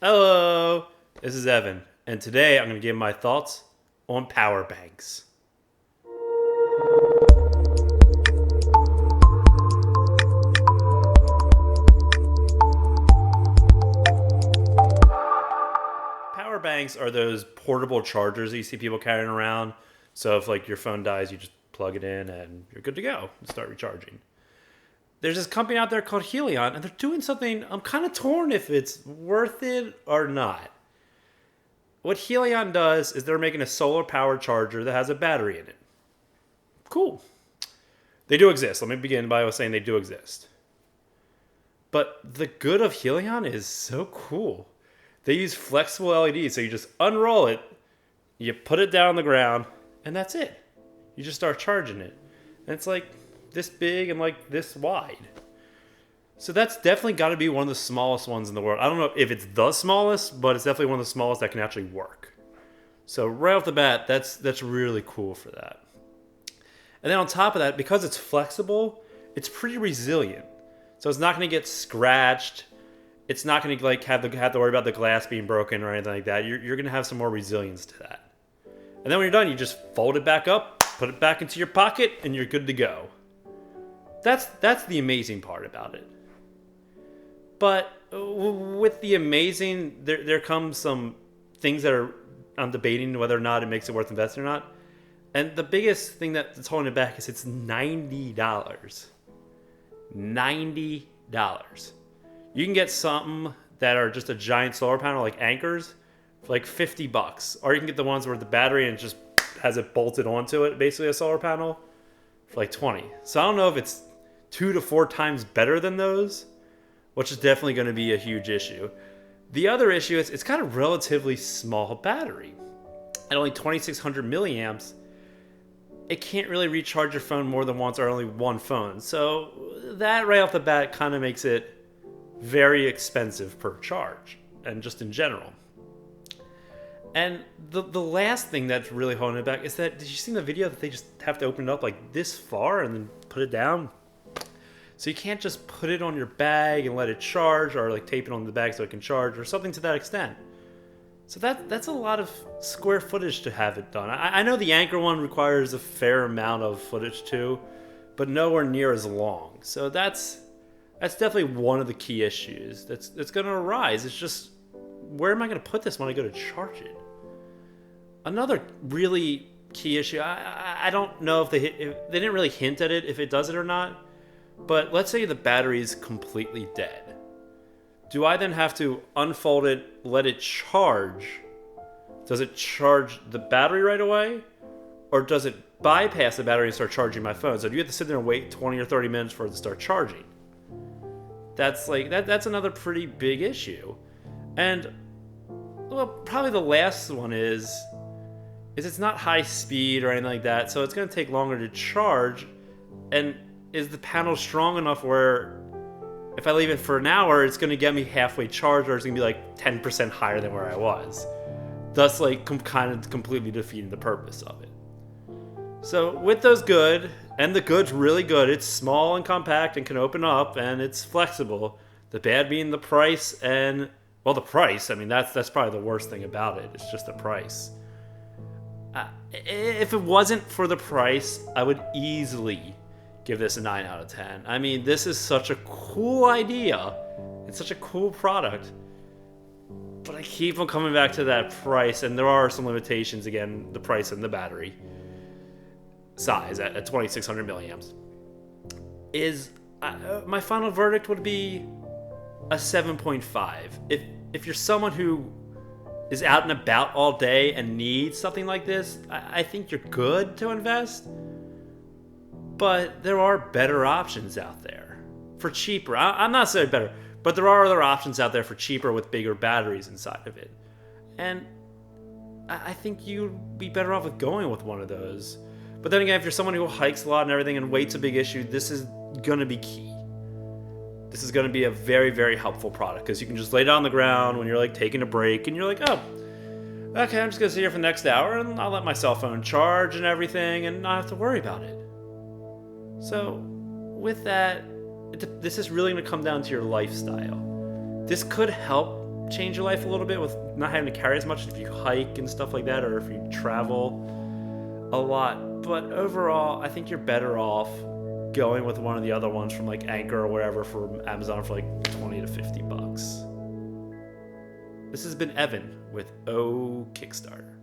Hello, this is Evan, and today I'm going to give my thoughts on power banks. Power banks are those portable chargers that you see people carrying around. So if like your phone dies, you just plug it in and you're good to go and start recharging. There's this company out there called HeLi-on, and they're doing something I'm kind of torn if it's worth it or not. What HeLi-on does is they're making a solar powered charger that has a battery in it. Cool. They do exist. Let me begin by saying they do exist. But the good of HeLi-on is so cool. They use flexible LEDs, so you just unroll it, you put it down on the ground, and that's it. You just start charging it. And it's like this big and like this wide. So that's definitely got to be one of the smallest ones in the world. I don't know if it's the smallest, but it's definitely one of the smallest that can actually work. So right off the bat, that's really cool for that. And then on top of that, because it's flexible, it's pretty resilient. So it's not going to get scratched. It's not going to like have to worry about the glass being broken or anything like that. You're going to have some more resilience to that. And then when you're done, you just fold it back up, put it back into your pocket, and you're good to go. That's the amazing part about it. But with the amazing, there comes some things that I'm debating whether or not it makes it worth investing or not. And the biggest thing that's holding it back is it's $90. $90. You can get something that are just a giant solar panel like Ankers for like $50. Or you can get the ones where the battery and just has it bolted onto it, basically a solar panel, for like $20. So I don't know if it's 2 to 4 times better than those, which is definitely going to be a huge issue. The other issue is it's got a relatively small battery. At only 2,600 milliamps, it can't really recharge your phone more than once or only one phone. So that right off the bat kind of makes it very expensive per charge, and just in general. And the last thing that's really holding it back is that, did you see the video that they just have to open it up like this far and then put it down? So you can't just put it on your bag and let it charge, or like tape it on the bag so it can charge, or something to that extent. So that's a lot of square footage to have it done. I know the Anker one requires a fair amount of footage too, but nowhere near as long. So that's definitely one of the key issues that's going to arise. It's just, where am I going to put this when I go to charge it? Another really key issue, I don't know if they didn't really hint at it, if it does it or not. But let's say the battery's completely dead. Do I then have to unfold it, let it charge? Does it charge the battery right away? Or does it bypass the battery and start charging my phone? So do you have to sit there and wait 20 or 30 minutes for it to start charging? That's another pretty big issue. And well, probably the last one is it's not high speed or anything like that, so it's going to take longer to charge. And is the panel strong enough where if I leave it for an hour, it's going to get me halfway charged, or it's going to be like 10% higher than where I was? Thus, like, kind of completely defeating the purpose of it. So with those good, and the good's really good, it's small and compact and can open up, and it's flexible. The bad being the price, and, well, the price, I mean, that's probably the worst thing about it. It's just the price. If it wasn't for the price, I would easily give this a 9 out of 10. I mean, this is such a cool idea. It's such a cool product. But I keep on coming back to that price, and there are some limitations, again, the price and the battery size at 2,600 milliamps. My final verdict would be a 7.5. If you're someone who is out and about all day and needs something like this, I think you're good to invest. But there are better options out there for cheaper. I'm not saying better, but there are other options out there for cheaper with bigger batteries inside of it. And I think you'd be better off with going with one of those. But then again, if you're someone who hikes a lot and everything and weight's a big issue, this is going to be key. This is going to be a very, very helpful product, because you can just lay it on the ground when you're like taking a break and you're like, oh, okay, I'm just going to sit here for the next hour and I'll let my cell phone charge and everything and not have to worry about it. So with that, this is really going to come down to your lifestyle. This could help change your life a little bit with not having to carry as much if you hike and stuff like that, or if you travel a lot. But overall, I think you're better off going with one of the other ones from like Anker or wherever from Amazon for like 20 to 50 bucks. This has been Evan with Kickstarter.